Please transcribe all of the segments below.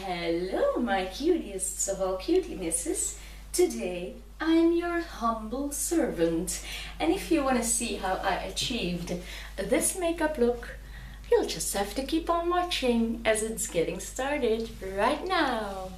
Hello my cutiests of all cutienesses. Today I'm your humble servant, and if you want to see how I achieved this makeup look, you'll just have to keep on watching as it's getting started right now.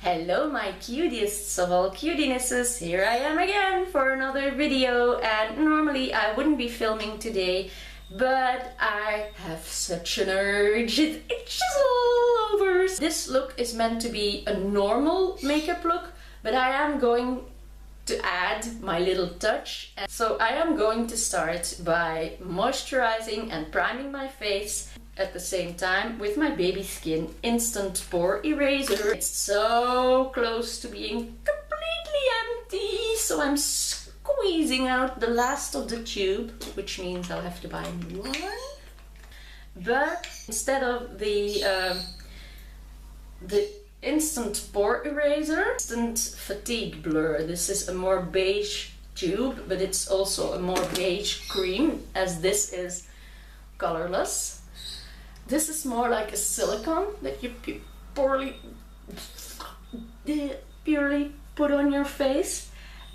Hello my cutiests of all cutienesses, here I am again for another video, and normally I wouldn't be filming today, but I have such an urge, it itches all over. This look is meant to be a normal makeup look, but I am going to add my little touch. So I am going to start by moisturizing and priming my face at the same time with my Baby Skin Instant Pore Eraser. It's so close to being completely empty, so I'm squeezing out the last of the tube, which means I'll have to buy a new one. But instead of the Instant Pore Eraser, Instant Fatigue Blur, this is a more beige tube, but it's also a more beige cream, as this is colorless. This is more like a silicone that you purely put on your face,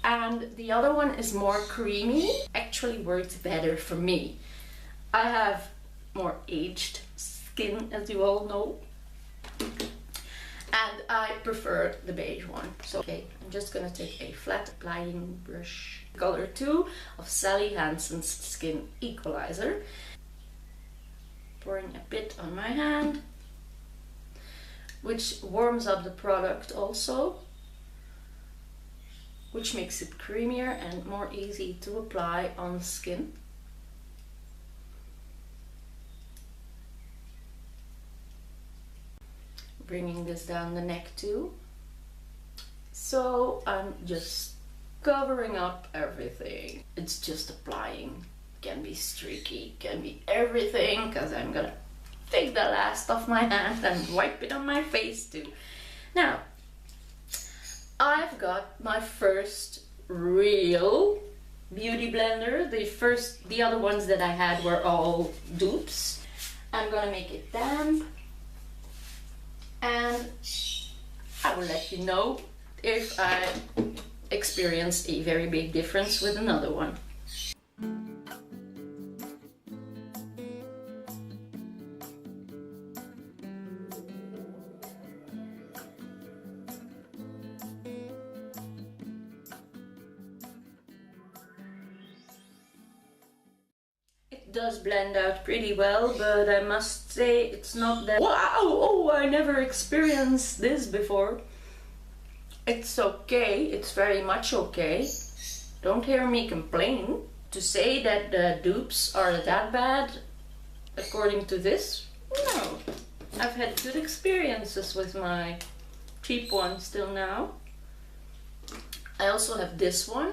and the other one is more creamy. Actually works better for me. I have more aged skin, as you all know, and I prefer the beige one. So okay, I'm just gonna take a flat applying brush, color 2 of Sally Hansen's Skin Equalizer. Pouring a bit on my hand, which warms up the product also, which makes it creamier and more easy to apply on skin. Bringing this down the neck too. So I'm just covering up everything. It's just applying. Can be streaky, can be everything, because I'm gonna take the last off my hand and wipe it on my face too. Now, I've got my first real beauty blender. The other ones that I had were all dupes. I'm gonna make it damp, and I will let you know if I experienced a very big difference with another one. Does blend out pretty well, but I must say it's not that wow, oh, I never experienced this before. It's okay, it's very much okay. Don't hear me complain. To say that the dupes are that bad, according to this, no. I've had good experiences with my cheap ones till now. I also have this one,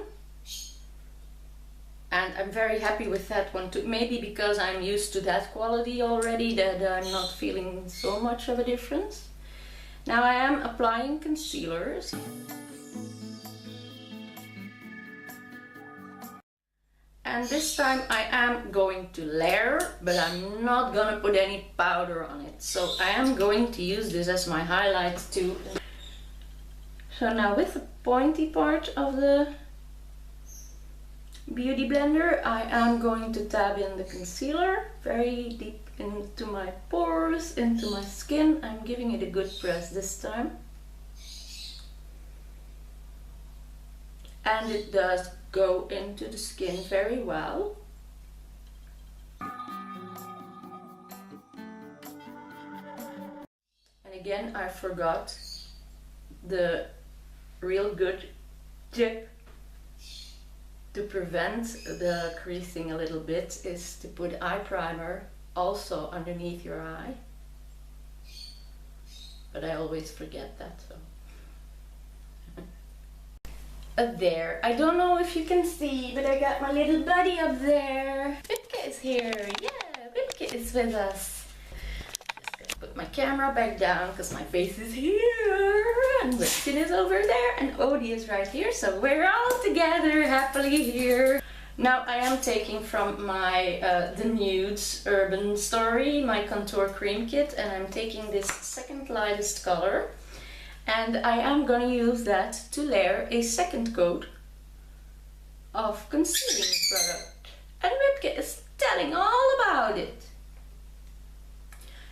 and I'm very happy with that one too. Maybe because I'm used to that quality already, that I'm not feeling so much of a difference. Now I am applying concealers. And this time I am going to layer, but I'm not gonna put any powder on it. So I am going to use this as my highlight too. So now with the pointy part of the beauty blender, I am going to dab in the concealer very deep into my pores, into my skin. I'm giving it a good press this time. And it does go into the skin very well. And again, I forgot the real good tip to prevent the creasing a little bit is to put eye primer also underneath your eye. But I always forget that, so. There, I don't know if you can see, but I got my little buddy up there. Bitke is here, yeah, Bitke is with us. Just gonna put my camera back down because my face is here and Winston is over there and Odie is right here, so we're all together happily here. Now I am taking from my The Nudes Urban Story, my contour cream kit, and I'm taking this second lightest color, and I am going to use that to layer a second coat of concealing product. And Wipke is telling all about it.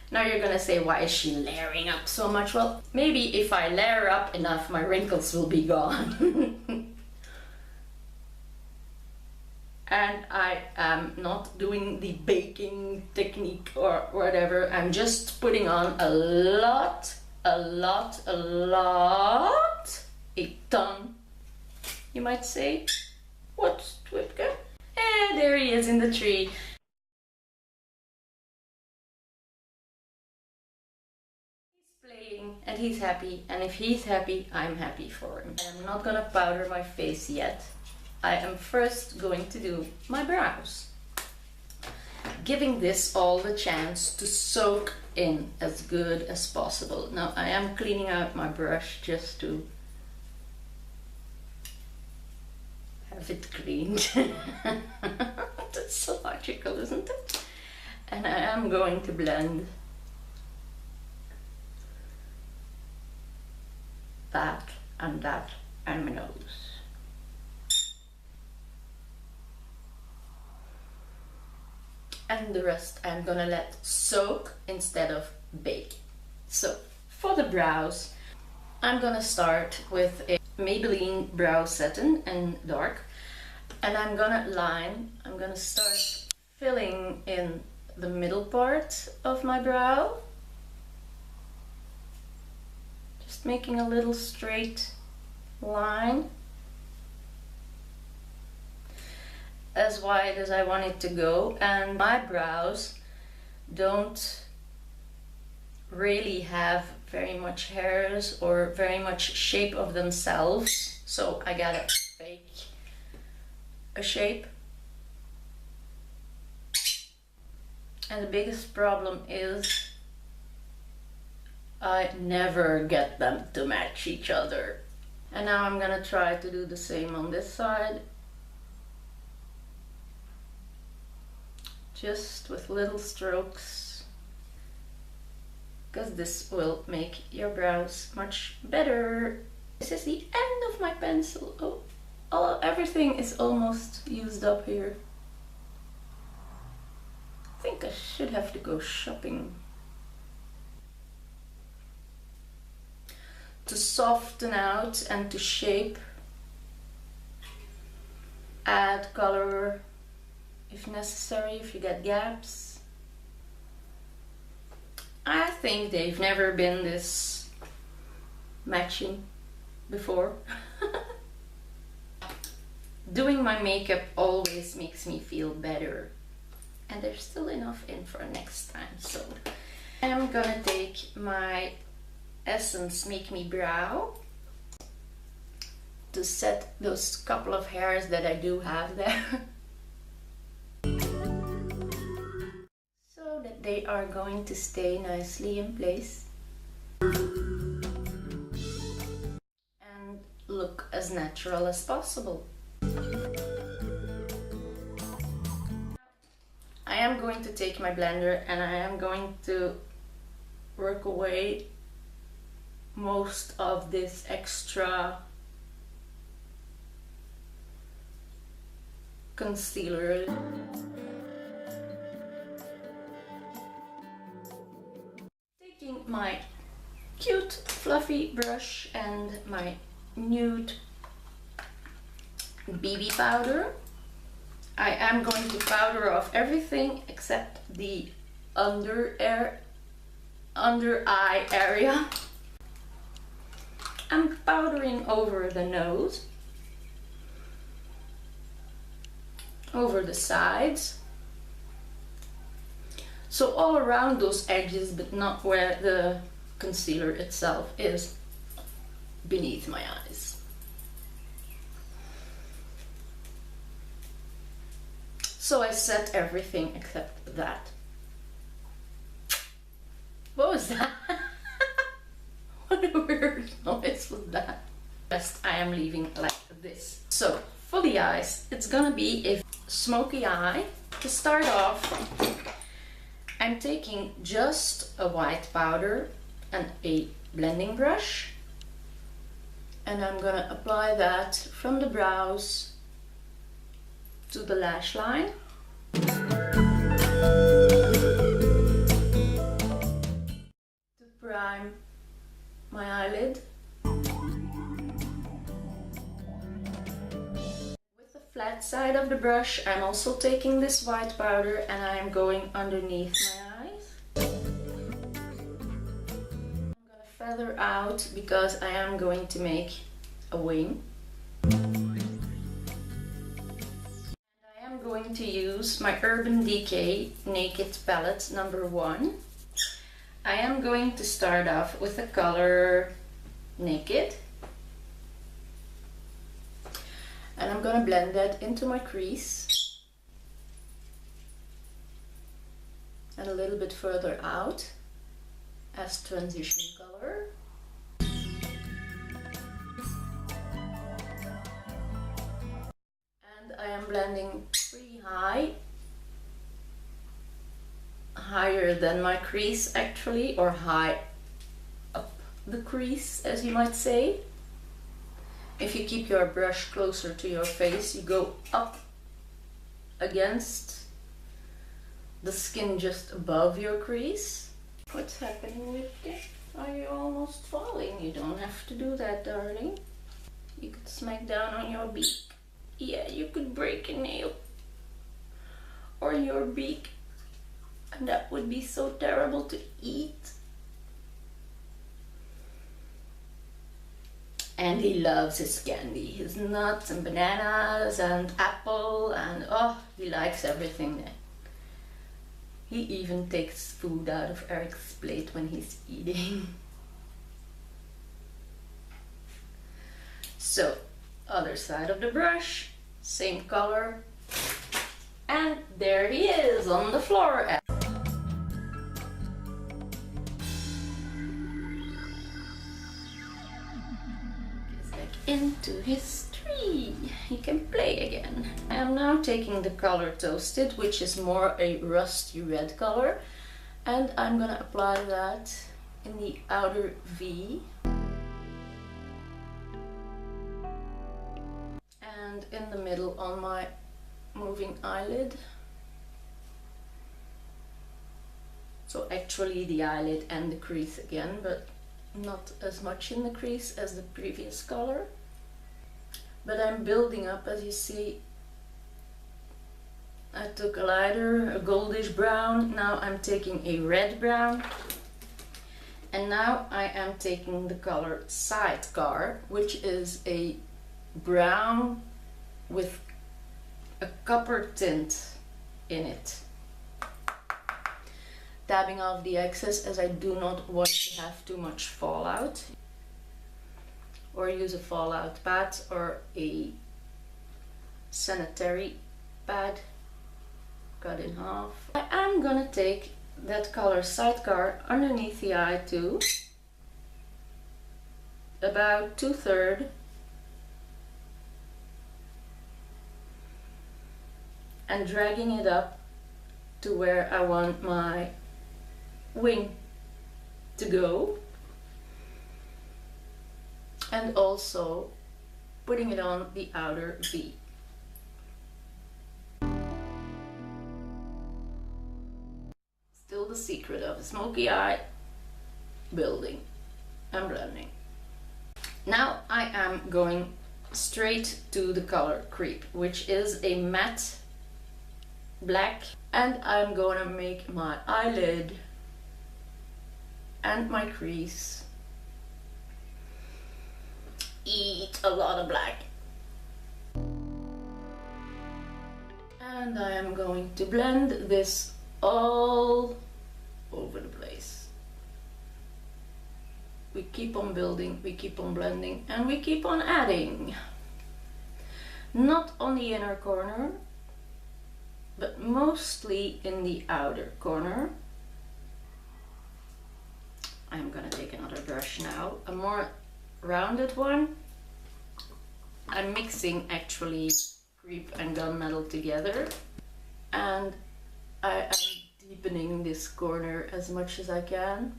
Now you're gonna say, why is she layering up so much? Well, maybe if I layer up enough, my wrinkles will be gone. And I am not doing the baking technique or whatever. I'm just putting on a lot, a ton, you might say. What's Wipke? And there he is in the tree. He's playing and he's happy, and if he's happy, I'm happy for him. I'm not gonna powder my face yet. I am first going to do my brows, giving this all the chance to soak in as good as possible. Now I am cleaning out my brush just to have it cleaned. That's so logical, isn't it? And I am going to blend that and my nose. And the rest I'm gonna let soak instead of bake. So for the brows, I'm gonna start with a Maybelline Brow Satin in dark, and I'm gonna start filling in the middle part of my brow, just making a little straight line, as wide as I want it to go. And my brows don't really have very much hairs or very much shape of themselves, so I gotta fake a shape. And the biggest problem is I never get them to match each other. And now I'm gonna try to do the same on this side, just with little strokes, because this will make your brows much better. This is the end of my pencil. Oh, everything is almost used up here. I think I should have to go shopping. To soften out and to shape, add color if necessary, if you get gaps. I think they've never been this matching before. Doing my makeup always makes me feel better, and there's still enough in for next time. So I'm gonna take my Essence Make Me Brow to set those couple of hairs that I do have there. So that they are going to stay nicely in place and look as natural as possible. I am going to take my blender and I am going to work away most of this extra concealer. Taking my cute fluffy brush and my nude BB powder, I am going to powder off everything except the under eye area. I'm powdering over the nose, over the sides, so all around those edges, but not where the concealer itself is, beneath my eyes. So I set everything except that. What was that? What a weird noise was that? Rest I am leaving like this. So for the eyes, it's gonna be smoky eye. To start off, I'm taking just a white powder and a blending brush, and I'm gonna apply that from the brows to the lash line. To prime my eyelid. With the flat side of the brush, I'm also taking this white powder and I am going underneath my eyes. I'm gonna feather out because I am going to make a wing. I'm going to use my Urban Decay Naked Palette number 1. I am going to start off with the color Naked. And I'm going to blend that into my crease. And a little bit further out as transition color. I am blending pretty high, higher than my crease actually, or high up the crease, as you might say. If you keep your brush closer to your face, you go up against the skin just above your crease. What's happening with this? Are you almost falling? You don't have to do that, darling. You could smack down on your beak. Yeah, you could break a nail or your beak, and that would be so terrible to eat. And he loves his candy, his nuts and bananas and apple, and oh, he likes everything there. He even takes food out of Eric's plate when he's eating. So, other side of the brush, same color, and there he is on the floor. He's back into his tree. He can play again. I am now taking the color Toasted, which is more a rusty red color, and I'm gonna apply that in the outer V. And in the middle on my moving eyelid. So actually the eyelid and the crease again, but not as much in the crease as the previous color. But I'm building up, as you see. I took a lighter, a goldish brown, now I'm taking a red brown. And now I am taking the color Sidecar, which is a brown with a copper tint in it. Dabbing off the excess, as I do not want to have too much fallout. Or use a fallout pad or a sanitary pad cut in half. I am gonna take that color Sidecar underneath the eye too, about 2/3. And dragging it up to where I want my wing to go, and also putting it on the outer V. Still the secret of a smoky eye, building and blending. Now I am going straight to the color Creep, which is a matte black, and I'm gonna make my eyelid and my crease eat a lot of black. And I am going to blend this all over the place. We keep on building, we keep on blending, and we keep on adding. Not on the inner corner, but mostly in the outer corner. I'm gonna take another brush now, a more rounded one. I'm mixing actually creep and gunmetal together, and I am deepening this corner as much as I can.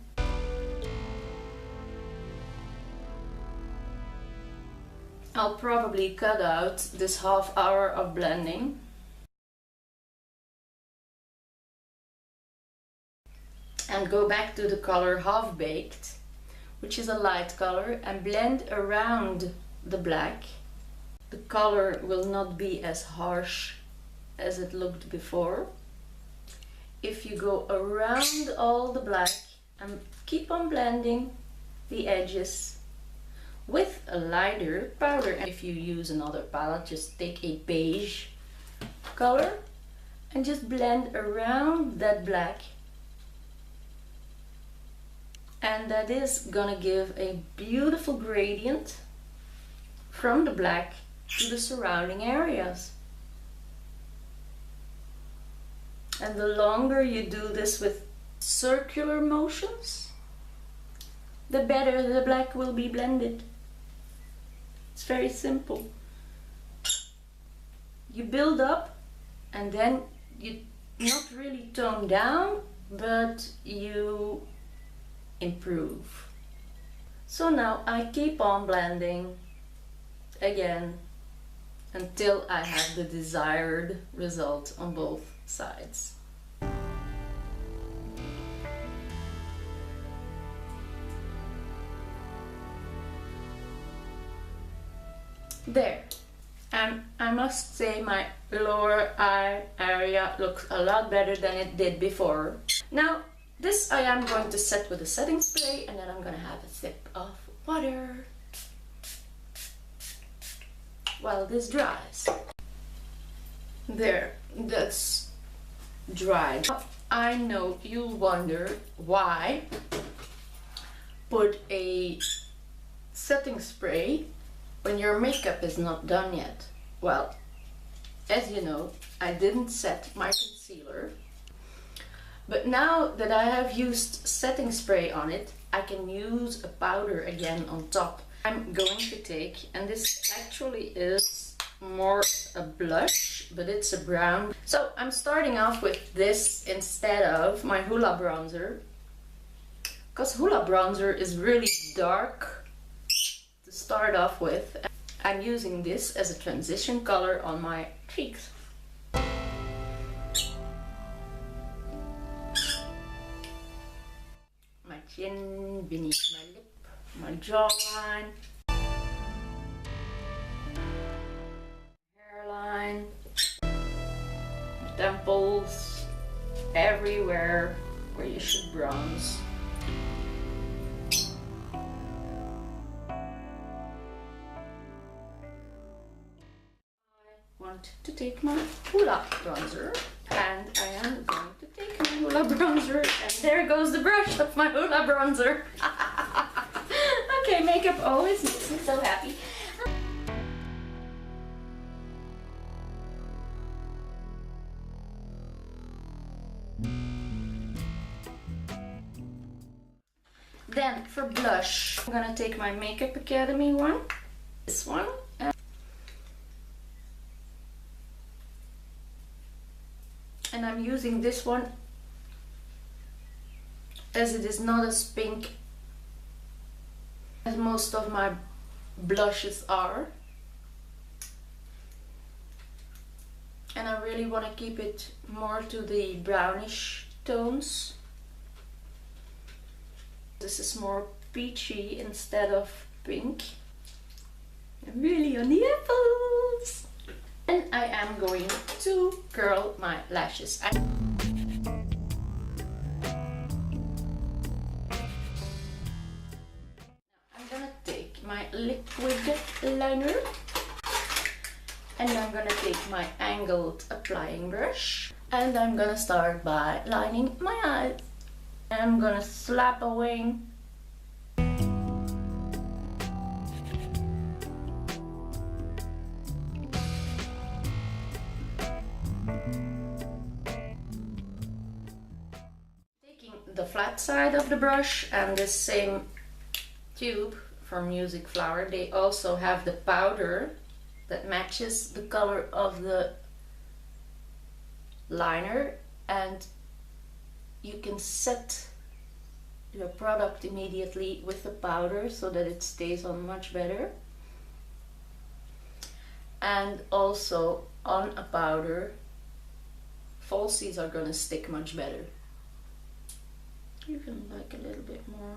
I'll probably cut out this half hour of blending. And go back to the color Half Baked, which is a light color, and blend around the black. The color will not be as harsh as it looked before. If you go around all the black and keep on blending the edges with a lighter powder. If you use another palette, just take a beige color and just blend around that black. And that is gonna give a beautiful gradient from the black to the surrounding areas. And the longer you do this with circular motions, the better the black will be blended. It's very simple. You build up and then you not really tone down, but you improve. So now I keep on blending again until I have the desired result on both sides. There. And I must say my lower eye area looks a lot better than it did before. Now this I am going to set with a setting spray, and then I'm going to have a sip of water while this dries. There, that's dried. I know you'll wonder why put a setting spray when your makeup is not done yet. Well, as you know, I didn't set my concealer, but now that I have used setting spray on it, I can use a powder again on top. I'm going to take, and this actually is more a blush, but it's a brown. So I'm starting off with this instead of my Hoola bronzer, because Hoola bronzer is really dark to start off with. I'm using this as a transition color on my cheeks. My chin, beneath my lip, my jawline, hairline, temples, everywhere where you should bronze. To take my Hoola bronzer, and I am going to take my Hoola bronzer, and there goes the brush of my Hoola bronzer. Okay, makeup always makes me so happy. Then for blush, I'm gonna take my Makeup Academy one, this one. And I'm using this one as it is not as pink as most of my blushes are. And I really want to keep it more to the brownish tones. This is more peachy instead of pink. I'm really on the apples. And I am going to curl my lashes. I'm gonna take my liquid liner, and I'm gonna take my angled applying brush, and I'm gonna start by lining my eyes. I'm gonna slap a wing. The flat side of the brush and the same tube from Music Flower, they also have the powder that matches the color of the liner, and you can set your product immediately with the powder so that it stays on much better. And also on a powder, falsies are gonna stick much better. Even like a little bit more.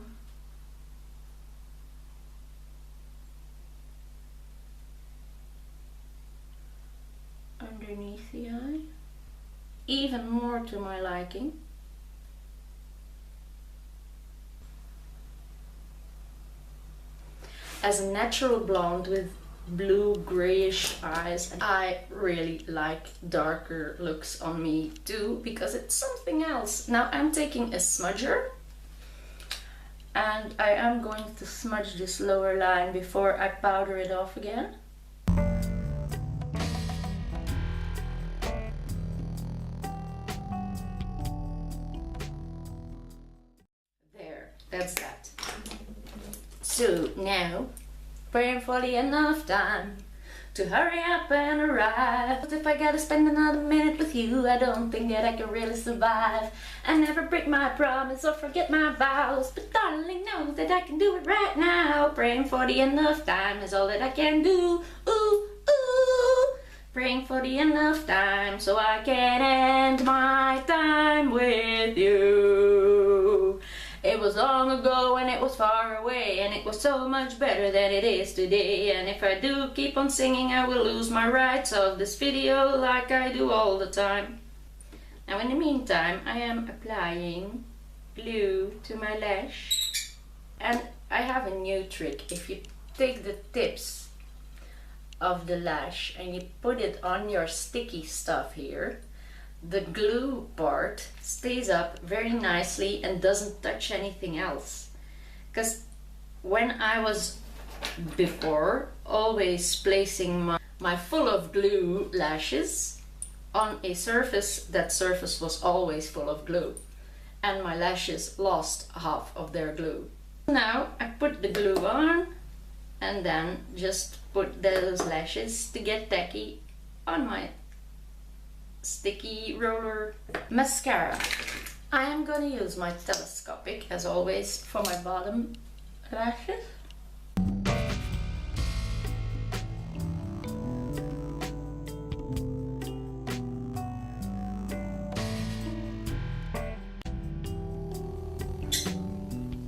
Underneath the eye. Even more to my liking. As a natural blonde with blue grayish eyes, and I really like darker looks on me too, because it's something else. Now I'm taking a smudger and I am going to smudge this lower line before I powder it off again. There, that's that. So now, praying for the enough time to hurry up and arrive. But if I gotta spend another minute with you, I don't think that I can really survive. I never break my promise or forget my vows, but darling knows that I can do it right now. Praying for the enough time is all that I can do. Ooh, ooh. Praying for the enough time so I can end my time with you. It was long ago and it was far away, and it was so much better than it is today. And if I do keep on singing, I will lose my rights of this video like I do all the time. Now in the meantime, I am applying glue to my lash. And I have a new trick. If you take the tips of the lash and you put it on your sticky stuff here, the glue part stays up very nicely and doesn't touch anything else. Because when I was before always placing my full of glue lashes on a surface, that surface was always full of glue and my lashes lost half of their glue. Now I put the glue on and then just put those lashes to get tacky on my sticky roller. Mascara. I am gonna use my telescopic as always for my bottom lashes.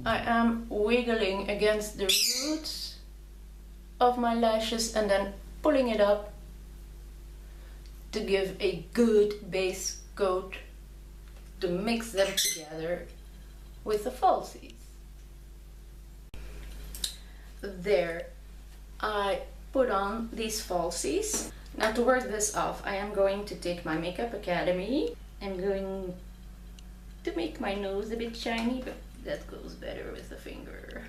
I am wiggling against the roots of my lashes and then pulling it up to give a good base coat to mix them together with the falsies. There, I put on these falsies. Now to work this off, I am going to take my Makeup Academy. I'm going to make my nose a bit shiny, but that goes better with the finger.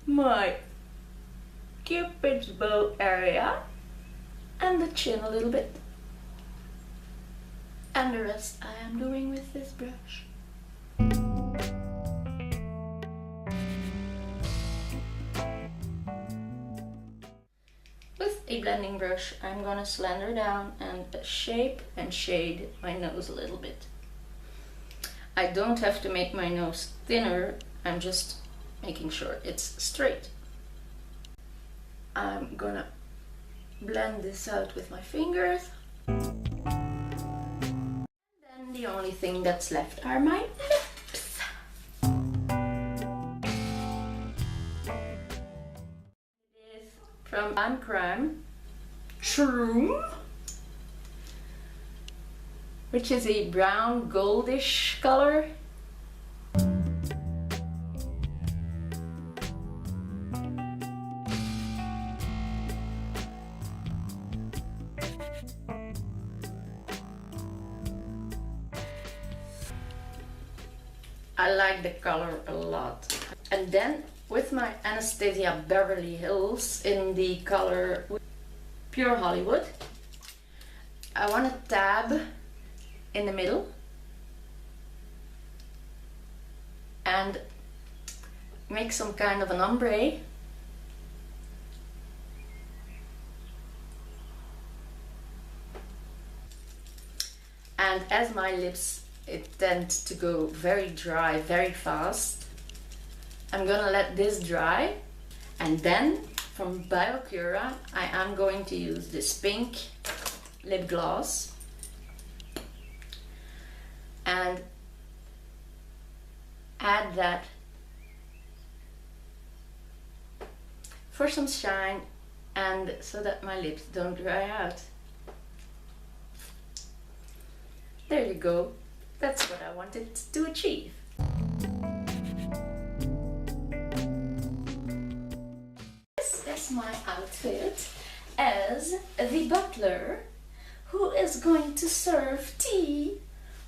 My Cupid's bow area and the chin a little bit, and the rest I am doing with this brush. With a blending brush I'm gonna slender down and shape and shade my nose a little bit. I don't have to make my nose thinner, I'm just making sure it's straight. I'm gonna blend this out with my fingers. And then the only thing that's left are my lips. It is from Crime Shroom, which is a brown goldish color. I like the color a lot. And then with my Anastasia Beverly Hills in the color Pure Hollywood, I want to tab in the middle and make some kind of an ombre And as my lips tend to go very dry very fast, I'm gonna let this dry, and then from Biocura I am going to use this pink lip gloss and add that for some shine and so that my lips don't dry out. There you go. That's what I wanted to achieve. This is my outfit as the butler who is going to serve tea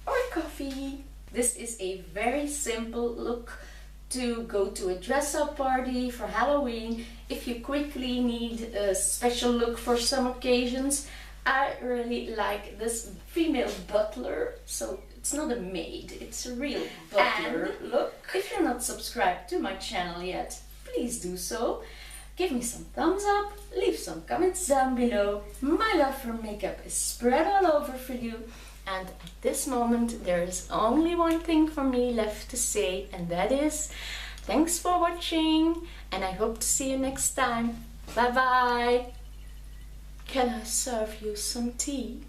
or coffee. This is a very simple look to go to a dress-up party for Halloween. If you quickly need a special look for some occasions, I really like this female butler. So it's not a maid, it's a real butler look. If you're not subscribed to my channel yet, please do so. Give me some thumbs up, leave some comments down below. My love for makeup is spread all over for you. And at this moment there is only one thing for me left to say, and that is thanks for watching, and I hope to see you next time. Bye bye. Can I serve you some tea?